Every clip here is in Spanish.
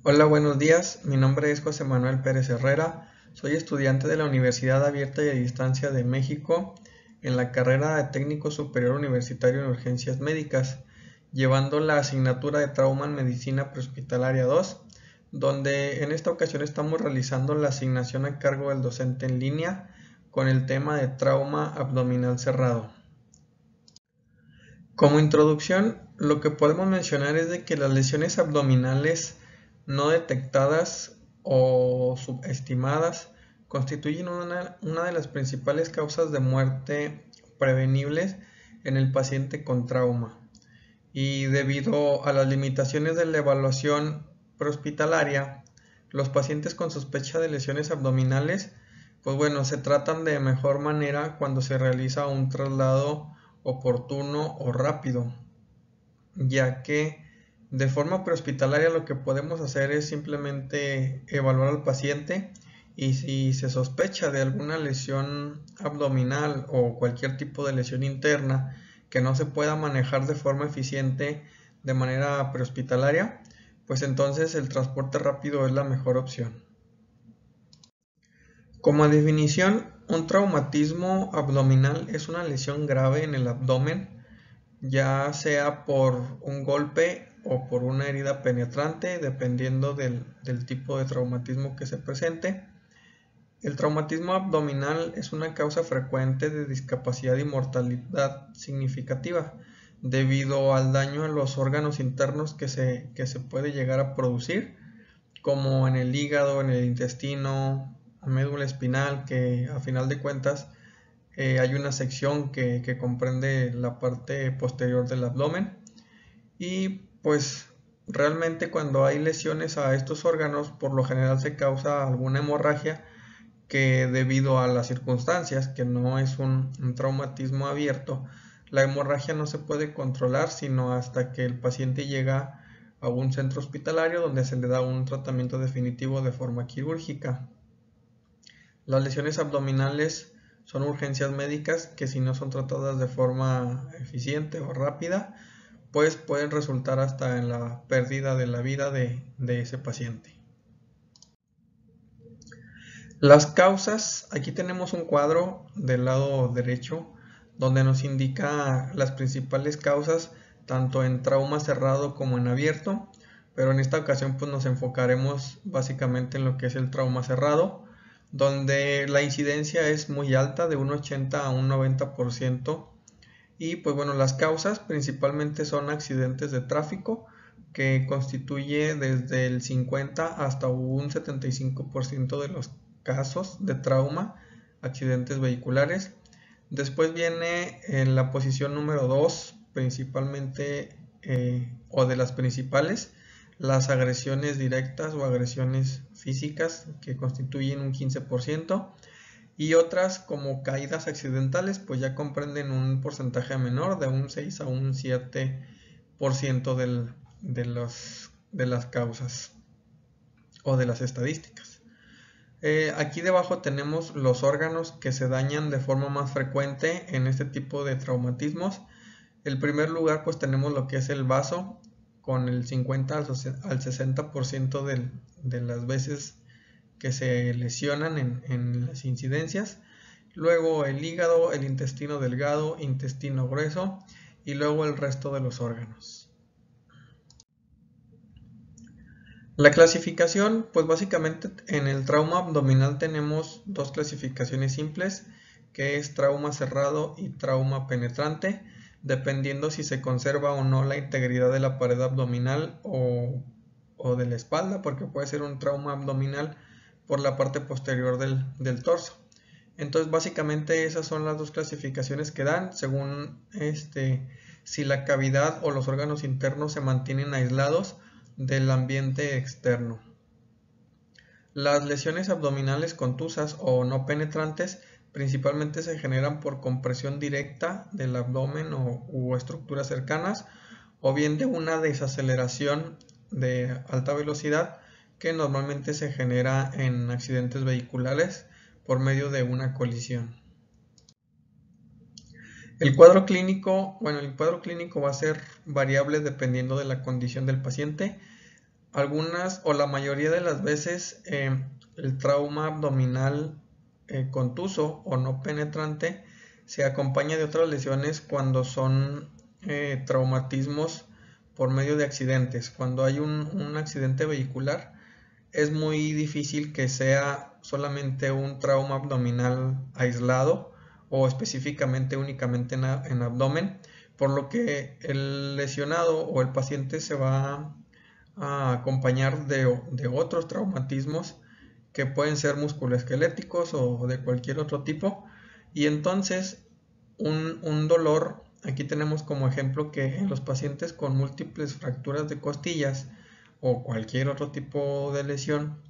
Hola, buenos días. Mi nombre es José Manuel Pérez Herrera. Soy estudiante de la Universidad Abierta y a Distancia de México en la carrera de Técnico Superior Universitario en Urgencias Médicas, llevando la asignatura de Trauma en Medicina Prehospitalaria 2, donde en esta ocasión estamos realizando la asignación a cargo del docente en línea con el tema de trauma abdominal cerrado. Como introducción, lo que podemos mencionar es de que las lesiones abdominales no detectadas o subestimadas constituyen una de las principales causas de muerte prevenibles en el paciente con trauma. Y debido a las limitaciones de la evaluación prehospitalaria, los pacientes con sospecha de lesiones abdominales, pues bueno, se tratan de mejor manera cuando se realiza un traslado oportuno o rápido, ya que de forma prehospitalaria lo que podemos hacer es simplemente evaluar al paciente y si se sospecha de alguna lesión abdominal o cualquier tipo de lesión interna que no se pueda manejar de forma eficiente de manera prehospitalaria, pues entonces el transporte rápido es la mejor opción. Como definición, un traumatismo abdominal es una lesión grave en el abdomen, ya sea por un golpe o por una herida penetrante, dependiendo del tipo de traumatismo que se presente. El traumatismo abdominal es una causa frecuente de discapacidad y mortalidad significativa debido al daño a los órganos internos que se puede llegar a producir, como en el hígado, en el intestino, médula espinal, que a final de cuentas hay una sección que comprende la parte posterior del abdomen. Y pues realmente cuando hay lesiones a estos órganos, por lo general se causa alguna hemorragia que debido a las circunstancias, que no es un traumatismo abierto, la hemorragia no se puede controlar sino hasta que el paciente llega a un centro hospitalario donde se le da un tratamiento definitivo de forma quirúrgica. Las lesiones abdominales son urgencias médicas que si no son tratadas de forma eficiente o rápida, pues pueden resultar hasta en la pérdida de la vida de ese paciente. Las causas, aquí tenemos un cuadro del lado derecho donde nos indica las principales causas tanto en trauma cerrado como en abierto, pero en esta ocasión pues nos enfocaremos básicamente en lo que es el trauma cerrado, donde la incidencia es muy alta, de un 80 a un 90%. Y pues bueno, las causas principalmente son accidentes de tráfico, que constituye desde el 50 hasta un 75% de los casos de trauma, accidentes vehiculares. Después viene en la posición número 2, principalmente o de las principales, las agresiones directas o agresiones físicas, que constituyen un 15%. Y otras como caídas accidentales, pues ya comprenden un porcentaje menor, de un 6 a un 7% de las causas o de las estadísticas. Aquí debajo tenemos los órganos que se dañan de forma más frecuente en este tipo de traumatismos. En primer lugar, pues tenemos lo que es el vaso, con el 50 al 60% de las veces que se lesionan en las incidencias. Luego el hígado, el intestino delgado, intestino grueso y luego el resto de los órganos. La clasificación, pues básicamente en el trauma abdominal tenemos dos clasificaciones simples, que es trauma cerrado y trauma penetrante, dependiendo si se conserva o no la integridad de la pared abdominal o de la espalda, porque puede ser un trauma abdominal por la parte posterior del torso. Entonces básicamente esas son las dos clasificaciones que dan según si la cavidad o los órganos internos se mantienen aislados del ambiente externo. Las lesiones abdominales contusas o no penetrantes principalmente se generan por compresión directa del abdomen u estructuras cercanas, o bien de una desaceleración de alta velocidad que normalmente se genera en accidentes vehiculares por medio de una colisión. El cuadro clínico va a ser variable dependiendo de la condición del paciente. algunas o la mayoría de las veces el trauma abdominal contuso o no penetrante se acompaña de otras lesiones cuando son traumatismos por medio de accidentes. Cuando hay un accidente vehicular, es muy difícil que sea solamente un trauma abdominal aislado o específicamente únicamente en abdomen, por lo que el lesionado o el paciente se va a acompañar de otros traumatismos que pueden ser musculoesqueléticos o de cualquier otro tipo. Y entonces un dolor, aquí tenemos como ejemplo que en los pacientes con múltiples fracturas de costillas o cualquier otro tipo de lesión,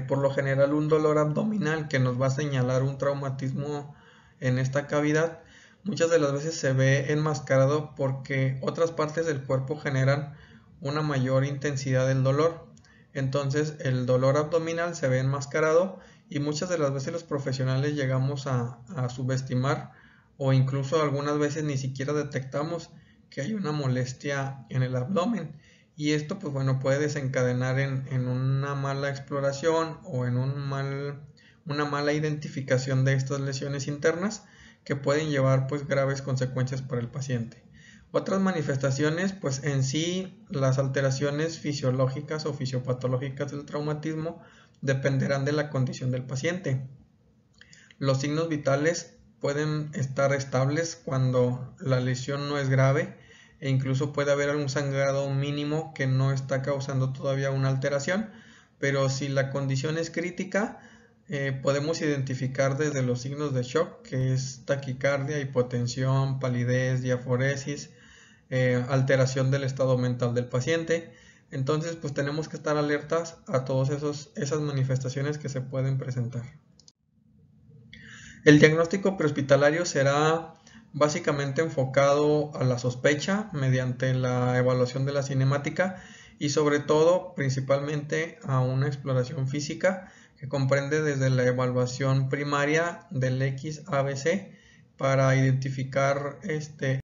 por lo general un dolor abdominal que nos va a señalar un traumatismo en esta cavidad, muchas de las veces se ve enmascarado porque otras partes del cuerpo generan una mayor intensidad del dolor. Entonces el dolor abdominal se ve enmascarado y muchas de las veces los profesionales llegamos a subestimar o incluso algunas veces ni siquiera detectamos que hay una molestia en el abdomen. Y esto, pues bueno, puede desencadenar en una mala exploración o en una mala identificación de estas lesiones internas que pueden llevar pues graves consecuencias para el paciente. Otras manifestaciones, pues en sí las alteraciones fisiológicas o fisiopatológicas del traumatismo dependerán de la condición del paciente. Los signos vitales pueden estar estables cuando la lesión no es grave e incluso puede haber algún sangrado mínimo que no está causando todavía una alteración, pero si la condición es crítica, podemos identificar desde los signos de shock, que es taquicardia, hipotensión, palidez, diaforesis, alteración del estado mental del paciente. Entonces, pues tenemos que estar alertas a todas esas manifestaciones que se pueden presentar. El diagnóstico prehospitalario será básicamente enfocado a la sospecha mediante la evaluación de la cinemática y sobre todo principalmente a una exploración física que comprende desde la evaluación primaria del XABC para identificar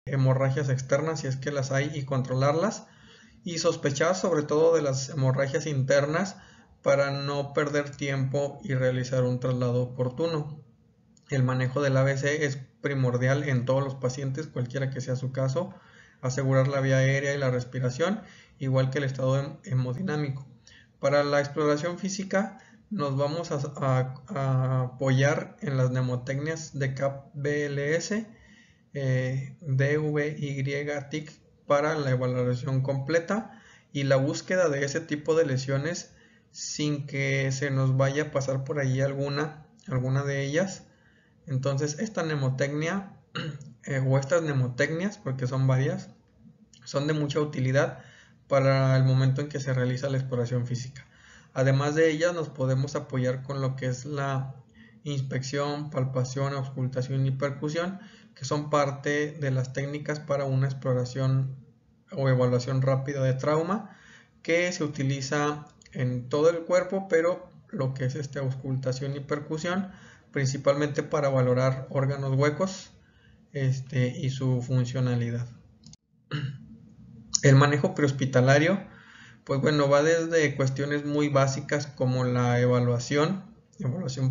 hemorragias externas si es que las hay y controlarlas, y sospechar sobre todo de las hemorragias internas para no perder tiempo y realizar un traslado oportuno. El manejo del ABC es primordial en todos los pacientes, cualquiera que sea su caso, asegurar la vía aérea y la respiración, igual que el estado hemodinámico. Para la exploración física nos vamos a apoyar en las mnemotecnias de CAP-BLS, DVY-TIC para la evaluación completa y la búsqueda de ese tipo de lesiones sin que se nos vaya a pasar por ahí alguna de ellas. Entonces esta mnemotecnia o estas mnemotecnias, porque son varias, son de mucha utilidad para el momento en que se realiza la exploración física. Además de ellas nos podemos apoyar con lo que es la inspección, palpación, auscultación y percusión, que son parte de las técnicas para una exploración o evaluación rápida de trauma, que se utiliza en todo el cuerpo, pero lo que es auscultación y percusión principalmente para valorar órganos huecos y su funcionalidad. El manejo prehospitalario, pues bueno, va desde cuestiones muy básicas como la evaluación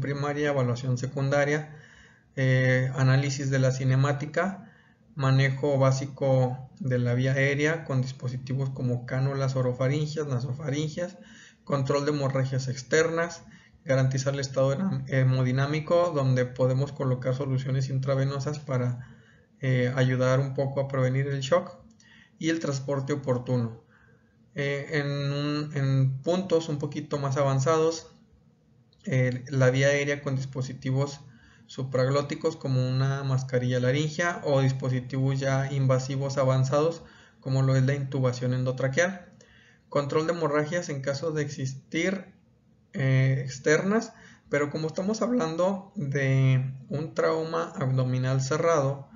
primaria, evaluación secundaria, análisis de la cinemática, manejo básico de la vía aérea con dispositivos como cánulas orofaringias, nasofaringias, control de hemorragias externas, garantizar el estado hemodinámico, donde podemos colocar soluciones intravenosas para ayudar un poco a prevenir el shock, y el transporte oportuno. En puntos un poquito más avanzados, la vía aérea con dispositivos supraglóticos como una mascarilla laringea o dispositivos ya invasivos avanzados como lo es la intubación endotraqueal. Control de hemorragias en caso de existir externas, pero como estamos hablando de un trauma abdominal cerrado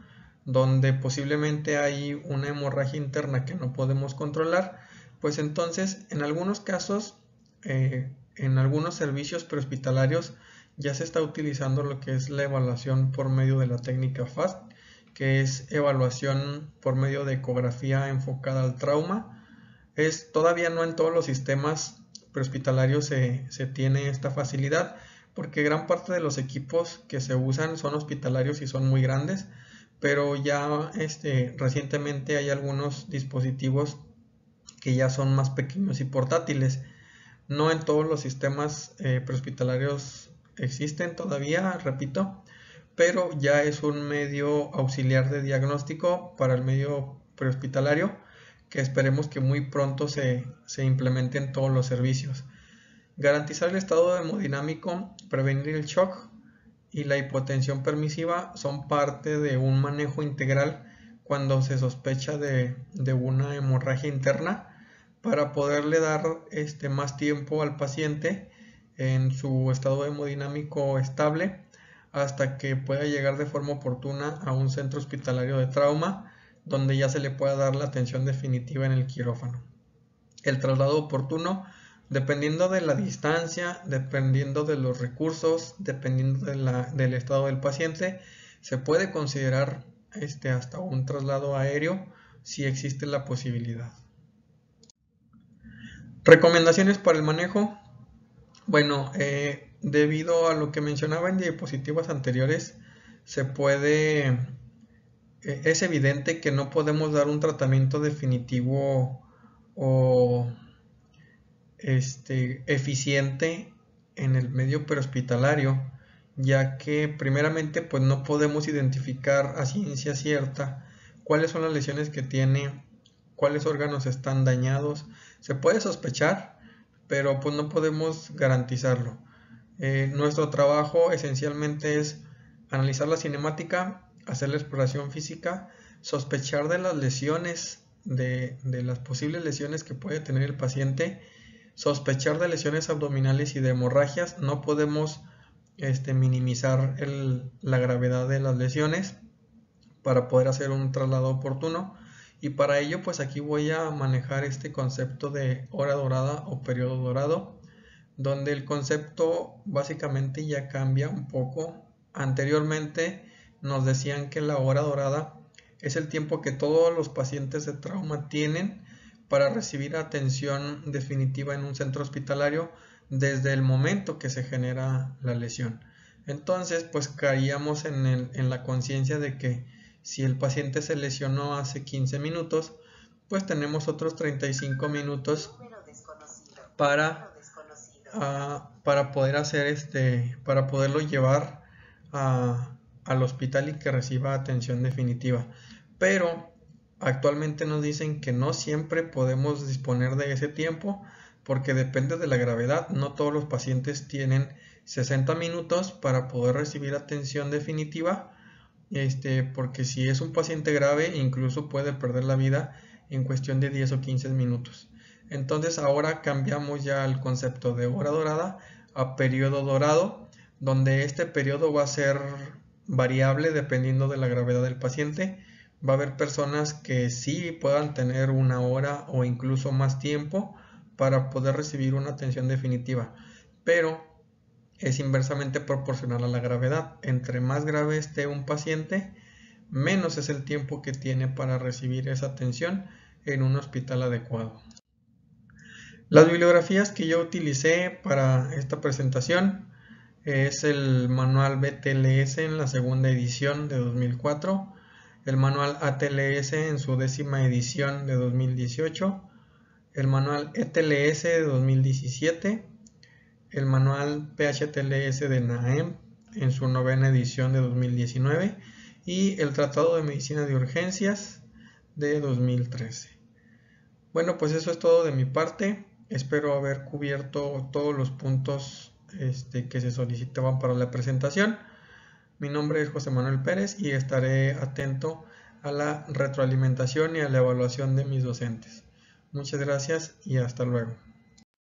donde posiblemente hay una hemorragia interna que no podemos controlar, pues entonces en algunos casos, en algunos servicios prehospitalarios ya se está utilizando lo que es la evaluación por medio de la técnica FAST, que es evaluación por medio de ecografía enfocada al trauma. Todavía no en todos los sistemas prehospitalarios se tiene esta facilidad, porque gran parte de los equipos que se usan son hospitalarios y son muy grandes, pero ya recientemente hay algunos dispositivos que ya son más pequeños y portátiles. No en todos los sistemas prehospitalarios existen todavía, repito, pero ya es un medio auxiliar de diagnóstico para el medio prehospitalario que esperemos que muy pronto se implemente en todos los servicios. Garantizar el estado hemodinámico, prevenir el shock y la hipotensión permisiva son parte de un manejo integral cuando se sospecha de una hemorragia interna, para poderle dar más tiempo al paciente en su estado hemodinámico estable hasta que pueda llegar de forma oportuna a un centro hospitalario de trauma, donde ya se le pueda dar la atención definitiva en el quirófano. El traslado oportuno, dependiendo de la distancia, dependiendo de los recursos, dependiendo del estado del paciente, se puede considerar hasta un traslado aéreo si existe la posibilidad. Recomendaciones para el manejo. Bueno, debido a lo que mencionaba en diapositivas anteriores, es evidente que no podemos dar un tratamiento definitivo o eficiente en el medio prehospitalario, ya que primeramente pues no podemos identificar a ciencia cierta cuáles son las lesiones que tiene, cuáles órganos están dañados. Se puede sospechar, pero pues no podemos garantizarlo. Nuestro trabajo esencialmente es analizar la cinemática, hacer la exploración física, sospechar de las lesiones, de las posibles lesiones que puede tener el paciente, sospechar de lesiones abdominales y de hemorragias. No podemos minimizar la gravedad de las lesiones para poder hacer un traslado oportuno. Y para ello pues aquí voy a manejar este concepto de hora dorada o periodo dorado, donde el concepto básicamente ya cambia un poco. Anteriormente nos decían que la hora dorada es el tiempo que todos los pacientes de trauma tienen para recibir atención definitiva en un centro hospitalario desde el momento que se genera la lesión. Entonces pues caíamos en la conciencia de que si el paciente se lesionó hace 15 minutos, pues tenemos otros 35 minutos para poder para poderlo llevar al hospital y que reciba atención definitiva. Pero actualmente nos dicen que no siempre podemos disponer de ese tiempo, porque depende de la gravedad. No todos los pacientes tienen 60 minutos para poder recibir atención definitiva, porque si es un paciente grave incluso puede perder la vida en cuestión de 10 o 15 minutos. Entonces ahora cambiamos ya el concepto de hora dorada a periodo dorado, donde este periodo va a ser variable dependiendo de la gravedad del paciente. Va a haber personas que sí puedan tener una hora o incluso más tiempo para poder recibir una atención definitiva, pero es inversamente proporcional a la gravedad. Entre más grave esté un paciente, menos es el tiempo que tiene para recibir esa atención en un hospital adecuado. Las bibliografías que yo utilicé para esta presentación es el manual BTLS en la segunda edición de 2004, el manual ATLS en su 10ª edición de 2018, el manual ETLS de 2017, el manual PHTLS de NAEM en su 9ª edición de 2019 y el Tratado de Medicina de Urgencias de 2013. Bueno, pues eso es todo de mi parte. Espero haber cubierto todos los puntos que se solicitaban para la presentación. Mi nombre es José Manuel Pérez y estaré atento a la retroalimentación y a la evaluación de mis docentes. Muchas gracias y hasta luego.